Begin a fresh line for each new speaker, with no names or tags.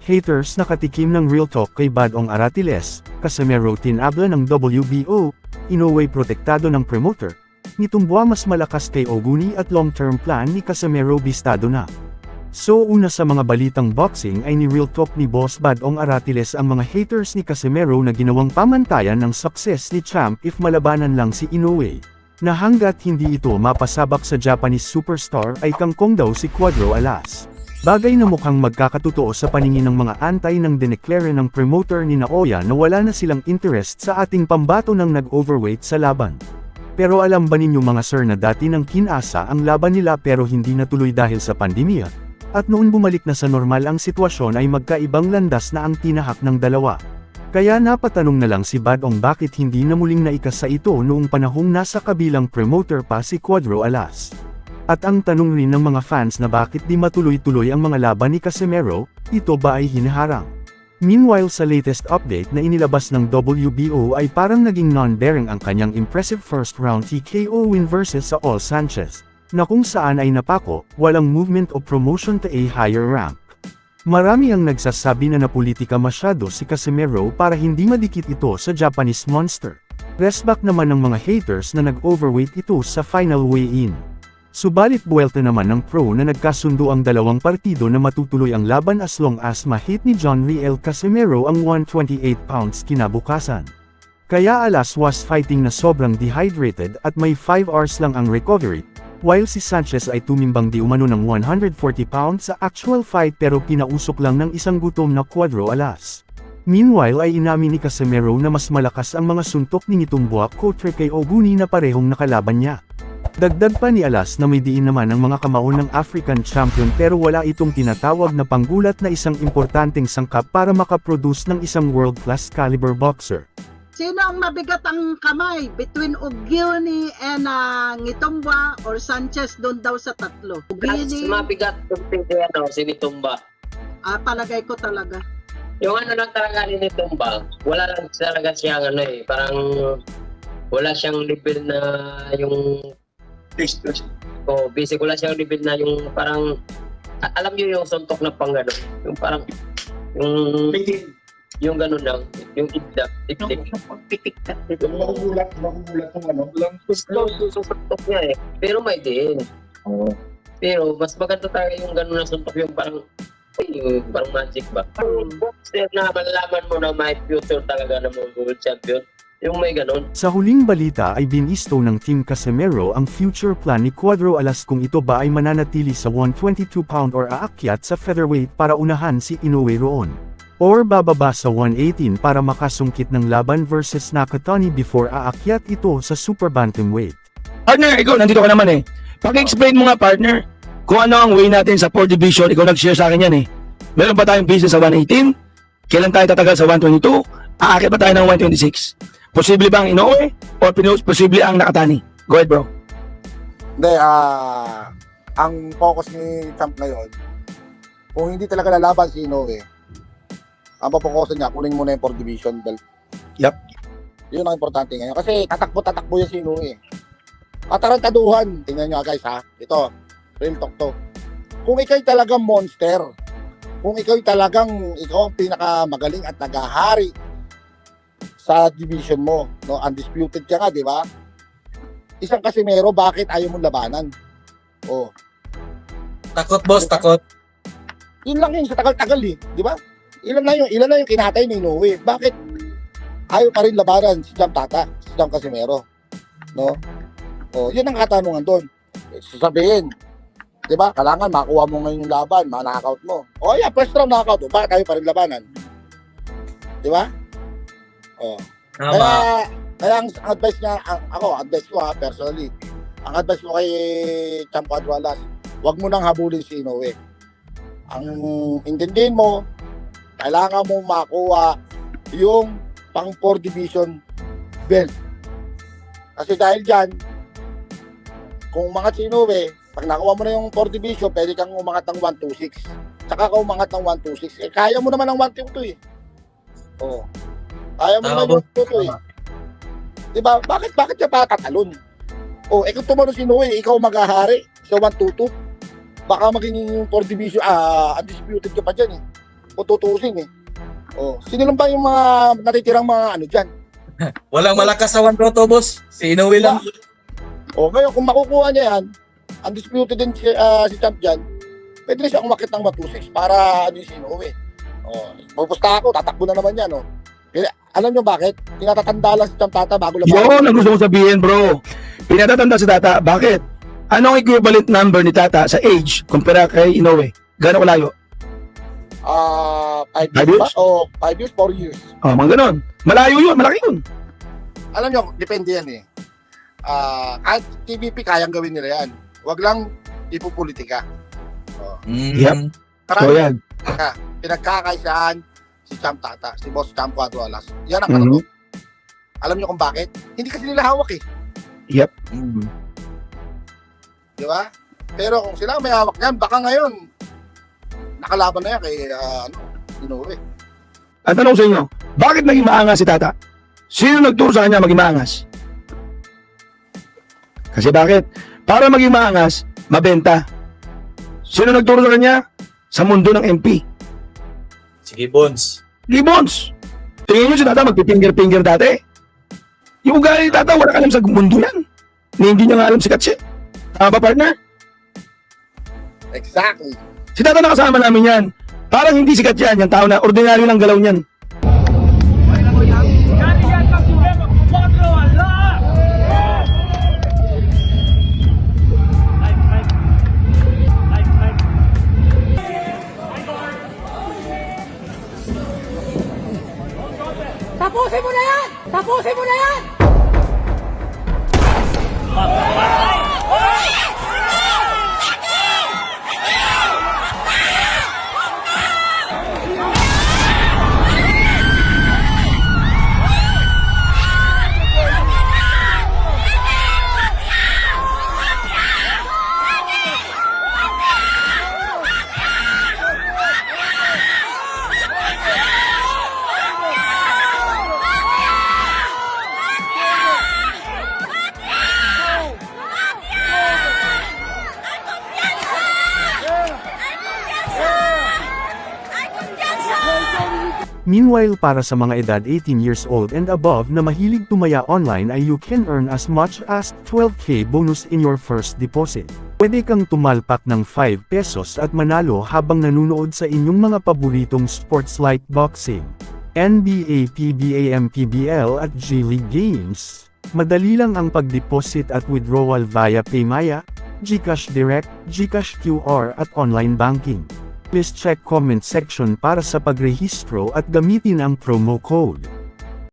Haters nakatikim ng real talk kay Badong Aratiles, Casimero tinabla ng WBO, Inoue protektado ng promoter. Nitumbua mas malakas kay Oguni at long-term plan ni Casimero bistado na. So una sa mga balitang boxing ay ni real talk ni Boss Badong Aratiles ang mga haters ni Casimero na ginawang pamantayan ng success ni Champ if malabanan lang si Inoue. Na hanggat hindi ito mapasabak sa Japanese superstar ay kangkong daw si Cuadro Alas. Bagay na mukhang magkakatotoo sa paningin ng mga antay nang dineclare ng promoter ni Naoya na wala na silang interest sa ating pambato ng nag-overweight sa laban. Pero alam ba ninyo mga sir na dati nang kinasa ang laban nila pero hindi natuloy dahil sa pandemya? At noon bumalik na sa normal ang sitwasyon ay magkaibang landas na ang tinahak ng dalawa. Kaya napatanong na lang si Badong bakit hindi na muling naikasa ito noong panahong nasa kabilang promoter pa si Cuadro Alas. At ang tanong rin ng mga fans na bakit di matuloy-tuloy ang mga laban ni Casimero, ito ba ay hinaharang? Meanwhile sa latest update na inilabas ng WBO ay parang naging non-bearing ang kanyang impressive first round TKO win versus sa All Sanchez, na kung saan ay napako, walang movement o promotion to a higher rank. Marami ang nagsasabi na napolitika masyado si Casimero para hindi madikit ito sa Japanese monster. Resback naman ng mga haters na nag-overweight ito sa final weigh-in. Subalit buwelta naman ng pro na nagkasundo ang dalawang partido na matutuloy ang laban as long as ma-hit ni John Riel Casimero ang 128 pounds kinabukasan. Kaya Alas was fighting na sobrang dehydrated at may 5 hours lang ang recovery, while si Sanchez ay tumimbang di umano ng 140 pounds sa actual fight pero pinausok lang ng isang gutom na Cuadro Alas. Meanwhile ay inamin ni Casimero na mas malakas ang mga suntok ni Nitumbua kontra kay Oguni na parehong nakalaban niya. Dagdag pa ni Alas na may diin naman ang mga kamao ng African champion pero wala itong tinatawag na panggulat na isang importanteng sangkap para makaproduce ng isang world-class caliber boxer.
Sino ang mabigat ang kamay between Oguni and Ngitumba or Sanchez doon daw sa tatlo?
Mas mabigat kung si Nitumba.
Palagay ko talaga.
Yung ano lang talaga ni Nitumba, wala lang talaga siyang parang wala siyang level na yung basic wala siyang level na yung parang alam niyo yung suntok na pang gano'n, yung parang yung gano'n lang, yung itik makugulat yung ano lang suntok niya pero may din. Pero mas maganda tayo yung gano'n na suntok, yung parang magic ba, boxer na malalaman mo na may future talaga ng mga world champion. Yung may ganon.
Sa huling balita ay binisto ng Team Casimero ang future plan ni Cuadro Alas kung ito ba ay mananatili sa 122 pound or aakyat sa featherweight para unahan si Inoue roon. Or bababa sa 118 para makasungkit ng laban versus Nakatani before aakyat ito sa super bantamweight.
Partner, ikaw nandito ka naman eh. Paki-explain mo nga partner, kung ano ang way natin sa 4 division, ikaw nag-share sa akin yan eh. Meron ba tayong business sa 118? Kailan tayo tatagal sa 122? Aakyat ba tayo ng 126? Posible ba ang Inoue o posible ang Nakatani? Go ahead bro.
Hindi, ang focus ni Champ ngayon, kung hindi talaga lalaban si Inoue, ang papokusan niya, kunin muna yung 4 division belt.
Yup.
Yun ang importante ngayon. Kasi tatakbo yan si Inoue. Atarantaduhan. Tingnan nyo guys ha. Ito, real talk to. Kung ikaw talagang monster, kung ikaw ang pinakamagaling at nagahari sa division mo, no, undisputed ka nga, di ba? Isang Casimero, bakit ayaw mong labanan? Oh.
Takot boss, takot.
Yun lang yung sa tagal-tagal eh, di ba? Ilan na yung kinatay ni Inoue. Bakit ayaw pa rin labanan si Jam Tata, si Jam Casimero? No? Oh, yun ang katanungan doon. Sasabihin, di ba? Kailangan makuha mo ngayon yung laban, ma-knockout mo. Oh yeah, first round knockout. Oh, bakit ayaw pa rin labanan? Di ba? Oh. Kaya ang advice niya, advice ko personally, ang advice ko kay Champ Cuadro Alas, huwag mo nang habulin si Inoue. Ang intindihin mo, kailangan mo makuha yung pang 4 division belt. Kasi dahil dyan, kung umangat si Inoue, pag nakuha mo na yung 4 division, pwede kang umangat ng 126. Saka ka umangat ng 126. Kaya mo naman ng 122 eh. Oh. Kaya mo naman yung tuto eh. Diba? Bakit siya pa tatalon? Oh, kung tumalo si Inoue, ikaw maghahari sa 122. Baka maging yung 4 division, undisputed ka pa dyan eh. kung tutuusin eh. Oh, sino lang ba yung mga natitirang mga ano dyan?
Walang malakas sa 1-2, boss. Si Inoue lang.
O ngayon, kung makukuha niya yan, undisputed din si Champ dyan, pwede rin siya umakit ng 2-6 para ano yung Inoue. O, pupusta ako, tatakbo na naman yan. O. Kaya, alam nyo bakit? Tinatatanda lang si Champ Tata bago laban.
Yun ang gusto kong sabihin, bro. Pinatatanda si Tata. Bakit? Anong equivalent number ni Tata sa age kumpara kay Inoue? Gano'ng kalayo?
5
5
years?
years?
O 5 years, 4 years.
Oh, mga ganon. Malayo yun, malaki yun.
Alam nyo, depende yan eh. Kahit TVP, kayang gawin nila yan. Huwag lang ipupolitika.
Yep. So
Marami
yan.
pinagkakaisahan si Champ Tata, si Boss Champ Cuatro Alas. Yan ang
Mhm.
katoto. Alam nyo kung bakit? Hindi kasi nila hawak eh.
Yep.
Di ba? Pero kung sila may hawak yan, baka ngayon, nakalaban na yan kay Inoue.
Ang tanong sa inyo, bakit naging maangas si Tata? Sino nagturo sa kanya maging maangas? Kasi bakit? Para maging maangas, mabenta. Sino nagturo sa kanya? Sa mundo ng MP.
Sige, Bones.
Libons! Tingin nyo si Tata magpipinger-pinger dati? Yung ugali ni Tata, wala ka alam sa mundo yan. Hindi niya nga alam sikat siya. Tama ba, partner?
Exactly.
Si Tata nakasama namin yan. Parang hindi sikat yan, yung tao na ordinaryo lang galaw niyan.
Tapusin mo na yan! Tapusin mo na yan!
Meanwhile, para sa mga edad 18 years old and above na mahilig tumaya online ay you can earn as much as 12k bonus in your first deposit. Pwede kang tumalpak ng 5 pesos at manalo habang nanunood sa inyong mga paboritong sports like boxing, NBA, PBA, PBL at G-League games. Madali lang ang pag-deposit at withdrawal via Paymaya, GCash Direct, GCash QR at online banking. Please check comment section para sa pagrehistro at gamitin ang promo code.